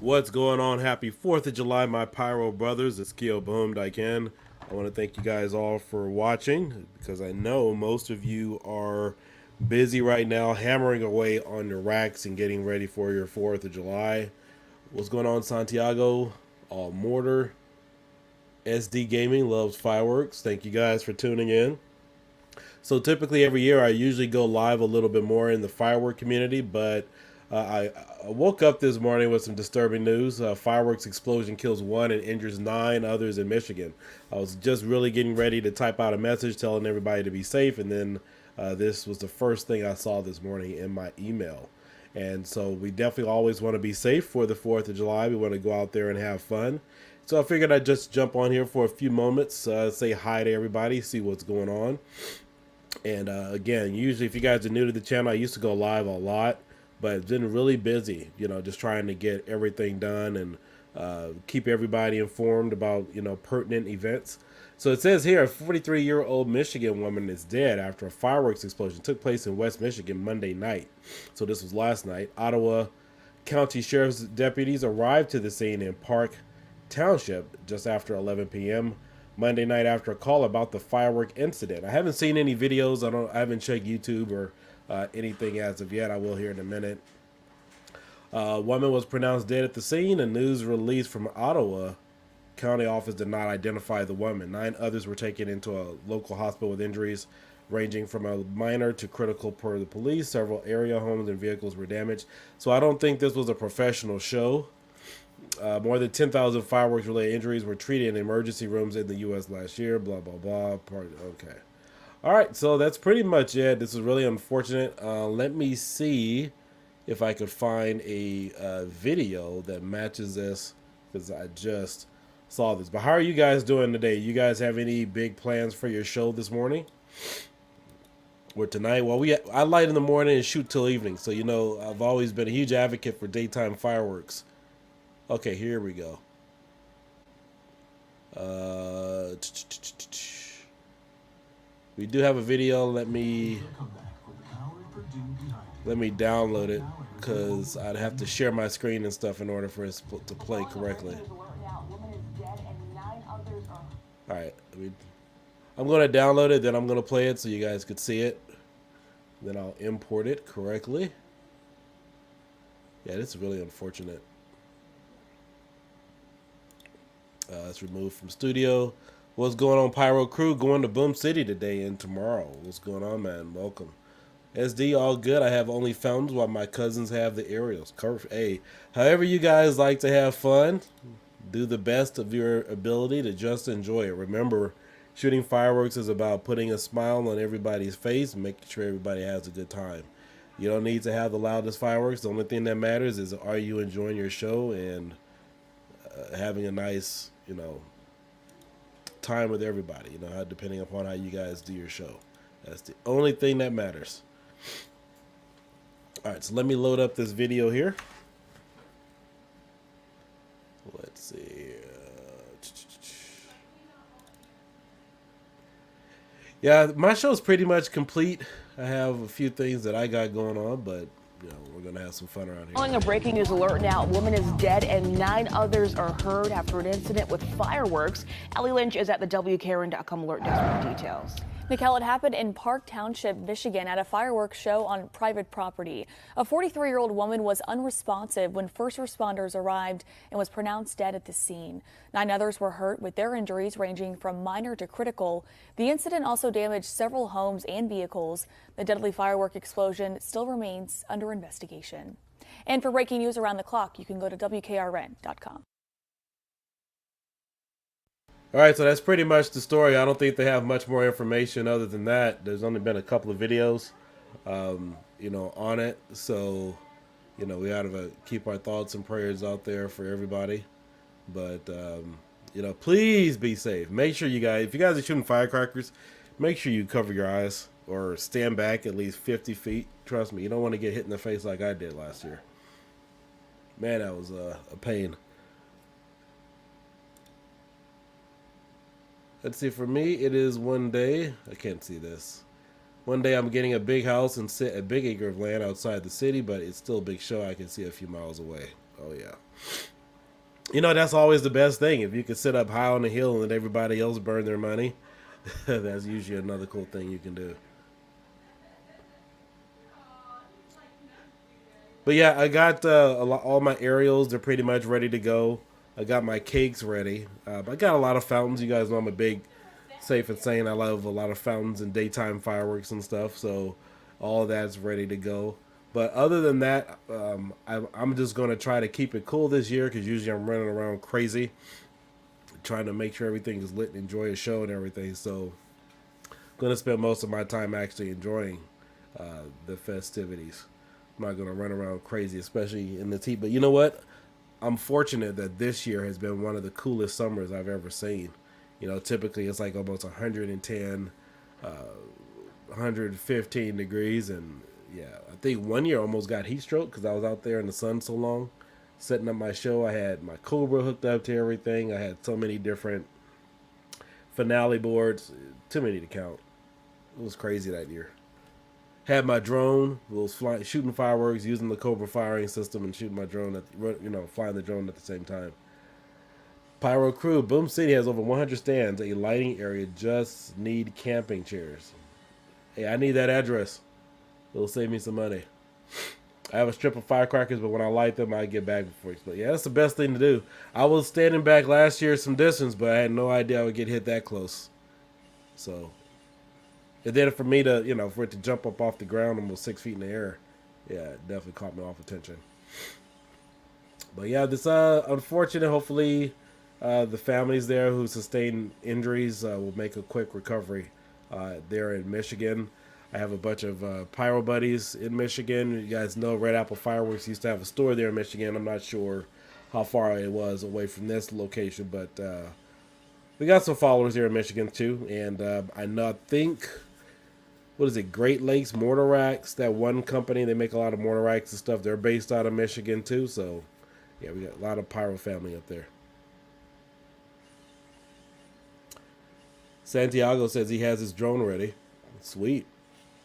What's going on? Happy 4th of July, my Pyro brothers. It's kioboomdiekin. I want to thank you guys all for watching because I know most of you are busy right now hammering away on your racks and getting ready for your 4th of July. What's going on, Santiago? All Mortar. SD Gaming loves fireworks. Thank you guys for tuning in. So typically every year I usually go live a little bit more in the firework community, but I woke up this morning with some disturbing news. Fireworks explosion kills 1 and injures 9 others in Michigan. I was just really getting ready to type out a message telling everybody to be safe, and then this was the first thing I saw this morning in my email. And so we definitely always want to be safe for the 4th of July. We want to go out there and have fun. So I figured I'd just jump on here for a few moments, say hi to everybody, see what's going on. And again, usually if you guys are new to the channel, I used to go live a lot, but it's been really busy, just trying to get everything done and keep everybody informed about, pertinent events. So it says here, a 43-year-old Michigan woman is dead after a fireworks explosion took place in West Michigan Monday night. So this was last night. Ottawa County Sheriff's deputies arrived to the scene in Park Township just after 11 p.m. Monday night after a call about the firework incident. I haven't seen any videos. I haven't checked YouTube or anything as of yet. I will here in a minute. A woman was pronounced dead at the scene. A news release from Ottawa County office did not identify the woman. 9 others were taken into a local hospital with injuries ranging from a minor to critical per the police. Several area homes and vehicles were damaged. So I don't think this was a professional show. More than 10,000 fireworks-related injuries were treated in emergency rooms in the U.S. last year. Blah, blah, blah. Okay. All right, so that's pretty much it. This is really unfortunate. Let me see if I could find a video that matches this, because I just saw this. But how are you guys doing today? You guys have any big plans for your show this morning or tonight? Well, I light in the morning and shoot till evening. So, I've always been a huge advocate for daytime fireworks. Okay, here we go. We do have a video. Let me download it because I'd have to share my screen and stuff in order for it to play correctly. All right, I'm going to download it, then I'm going to play it so you guys could see it. Then I'll import it correctly. Yeah, this is really unfortunate. It's removed from studio. What's going on, Pyro crew? Going to Boom City today and tomorrow. What's going on, man? Welcome. SD, all good. I have only fountains while my cousins have the aerials. Hey, however you guys like to have fun, do the best of your ability to just enjoy it. Remember, shooting fireworks is about putting a smile on everybody's face and making sure everybody has a good time. You don't need to have the loudest fireworks. The only thing that matters is, are you enjoying your show and having a nice, time with everybody, depending upon how you guys do your show. That's the only thing that matters. All right, so let me load up this video here. Let's see. Yeah, my show's pretty much complete. I have a few things that I got going on, but we're going to have some fun around here. Following a breaking news alert now, a woman is dead and 9 others are hurt after an incident with fireworks. Ellie Lynch is at the WKRN.com alert desk with details. Nicole, it happened in Park Township, Michigan at a fireworks show on private property. A 43-year-old woman was unresponsive when first responders arrived and was pronounced dead at the scene. 9 others were hurt with their injuries ranging from minor to critical. The incident also damaged several homes and vehicles. The deadly firework explosion still remains under investigation. And for breaking news around the clock, you can go to WKRN.com. All right, so that's pretty much the story. I don't think they have much more information other than that. There's only been a couple of videos, on it. So, we ought to keep our thoughts and prayers out there for everybody. But, please be safe. Make sure you guys, if you guys are shooting firecrackers, make sure you cover your eyes or stand back at least 50 feet. Trust me, you don't want to get hit in the face like I did last year. Man, that was a pain. Let's see, for me, it is one day. I can't see this. One day I'm getting a big house and sit a big acre of land outside the city, but it's still a big show. I can see a few miles away. Oh yeah. You know, that's always the best thing. If you can sit up high on the hill and let everybody else burn their money, that's usually another cool thing you can do. But yeah, I got all my aerials. They're pretty much ready to go. I got my cakes ready. I got a lot of fountains. You guys know I'm a big, safe and sane. I love a lot of fountains and daytime fireworks and stuff. So all of that's ready to go. But other than that, I'm just going to try to keep it cool this year because usually I'm running around crazy trying to make sure everything is lit and enjoy a show and everything. So I'm going to spend most of my time actually enjoying the festivities. I'm not going to run around crazy, especially in the heat. But you know what? I'm fortunate that this year has been one of the coolest summers I've ever seen. You know, typically it's like almost 110, 115 degrees. And yeah, I think one year I almost got heat stroke because I was out there in the sun so long setting up my show. I had my Cobra hooked up to everything. I had so many different finale boards, too many to count. It was crazy that year. Had my drone, was flying, shooting fireworks, using the Cobra firing system, and shooting my drone at, flying the drone at the same time. Pyro crew, Boom City has over 100 stands, a lighting area. Just need camping chairs. Hey, I need that address. It'll save me some money. I have a strip of firecrackers, but when I light them, I get back before explode. Yeah, that's the best thing to do. I was standing back last year some distance, but I had no idea I would get hit that close. So, and then for me to, for it to jump up off the ground almost 6 feet in the air, yeah, it definitely caught me off attention. But yeah, this unfortunate. Hopefully, the families there who sustained injuries will make a quick recovery there in Michigan. I have a bunch of Pyro buddies in Michigan. You guys know Red Apple Fireworks used to have a store there in Michigan. I'm not sure how far it was away from this location, but we got some followers here in Michigan too. And I think, what is it, Great Lakes Mortar Racks, that one company, they make a lot of mortar racks and stuff. They're based out of Michigan too. So yeah, we got a lot of Pyro family up there. Santiago says he has his drone ready. Sweet.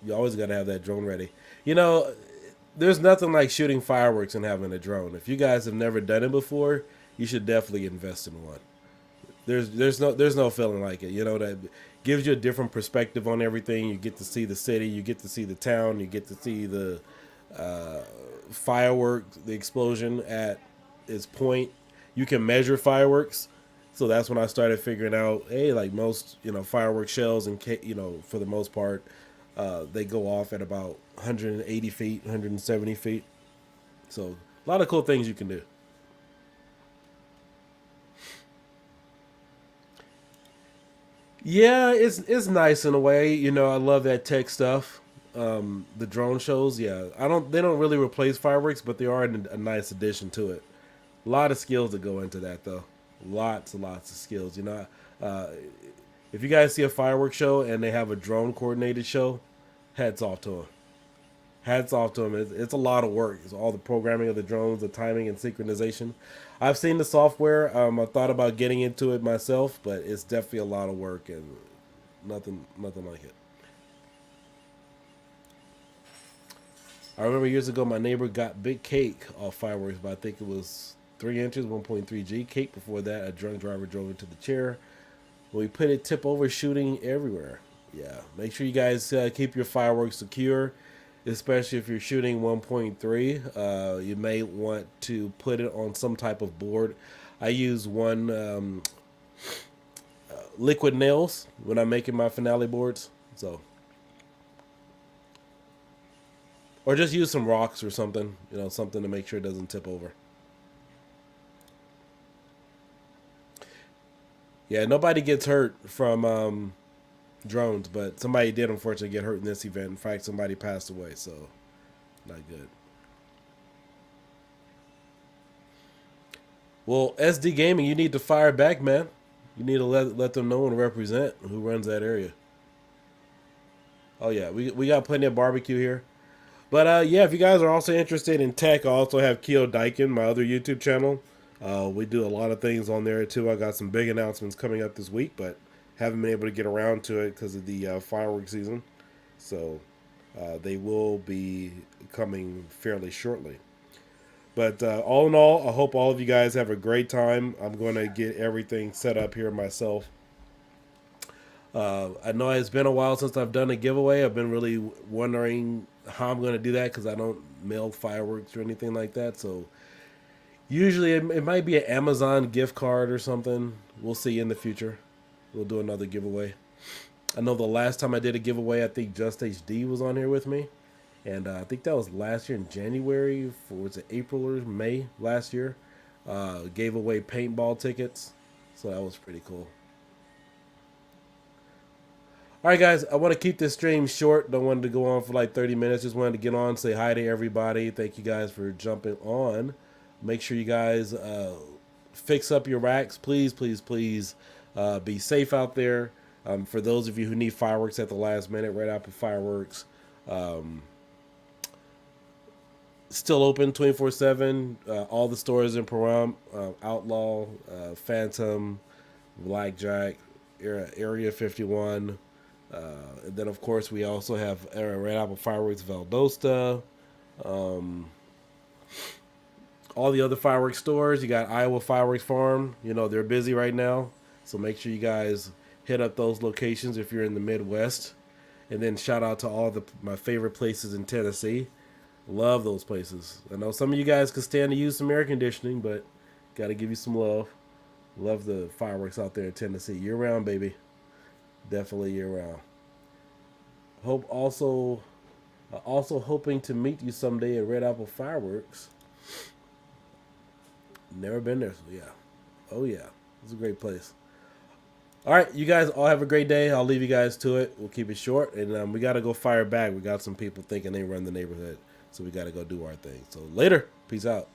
You always got to have that drone ready. There's nothing like shooting fireworks and having a drone. If you guys have never done it before, you should definitely invest in one. There's no feeling like it. That gives you a different perspective on everything. You get to see the city, you get to see the town, you get to see the firework, the explosion at its point. You can measure fireworks. So that's when I started figuring out, hey, like most, firework shells and, for the most part, they go off at about 180 feet, 170 feet. So a lot of cool things you can do. Yeah, it's nice in a way. I love that tech stuff. The drone shows, yeah. They don't really replace fireworks, but they are a nice addition to it. A lot of skills that go into that though. Lots and lots of skills. If you guys see a fireworks show and they have a drone coordinated show, hats off to them. Hats off to them. It's a lot of work. It's all the programming of the drones, the timing and synchronization. I've seen the software. I thought about getting into it myself, but it's definitely a lot of work and nothing like it. I remember years ago my neighbor got big cake off fireworks, but I think it was 3 inches, 1.3 G cake. Before that, a drunk driver drove into the chair. We put it tip over, shooting everywhere. Yeah, make sure you guys keep your fireworks secure, especially if you're shooting 1.3. You may want to put it on some type of board. I use one liquid nails when I'm making my finale boards. So, or just use some rocks or something, something to make sure it doesn't tip over. Yeah, nobody gets hurt from drones, but somebody did unfortunately get hurt in this event. In fact, somebody passed away, so not good. Well, SD Gaming, you need to fire back, man. You need to let them know and represent who runs that area. Oh yeah, we got plenty of barbecue here. But yeah, if you guys are also interested in tech, I also have kioboomdiekin, my other YouTube channel. We do a lot of things on there too. I got some big announcements coming up this week, but haven't been able to get around to it because of the fireworks season. So, they will be coming fairly shortly. But all in all, I hope all of you guys have a great time. I'm going to get everything set up here myself. I know it's been a while since I've done a giveaway. I've been really wondering how I'm going to do that because I don't mail fireworks or anything like that. So usually it might be an Amazon gift card or something. We'll see in the future. We'll do another giveaway. I know the last time I did a giveaway, I think Just HD was on here with me. And I think that was last year in January, was it April or May last year? Gave away paintball tickets. So that was pretty cool. All right, guys, I want to keep this stream short. Don't want it to go on for like 30 minutes. Just wanted to get on, say hi to everybody. Thank you guys for jumping on. Make sure you guys fix up your racks. Please, please, please be safe out there. For those of you who need fireworks at the last minute, Red Apple Fireworks. Still open 24/7. All the stores in Pahrump, Outlaw, Phantom, Blackjack, Area 51. And then, of course, we also have Red Apple Fireworks Valdosta. All the other fireworks stores. You got Iowa Fireworks Farm. You know, they're busy right now. So make sure you guys hit up those locations if you're in the Midwest. And then shout out to all my favorite places in Tennessee. Love those places. I know some of you guys could stand to use some air conditioning, but got to give you some love. Love the fireworks out there in Tennessee. Year round, baby. Definitely year round. Also hoping to meet you someday at Red Apple Fireworks. Never been there, so yeah. Oh yeah, it's a great place. All right, you guys all have a great day. I'll leave you guys to it. We'll keep it short, and we got to go fire back. We got some people thinking they run the neighborhood, so we got to go do our thing. So later, peace out.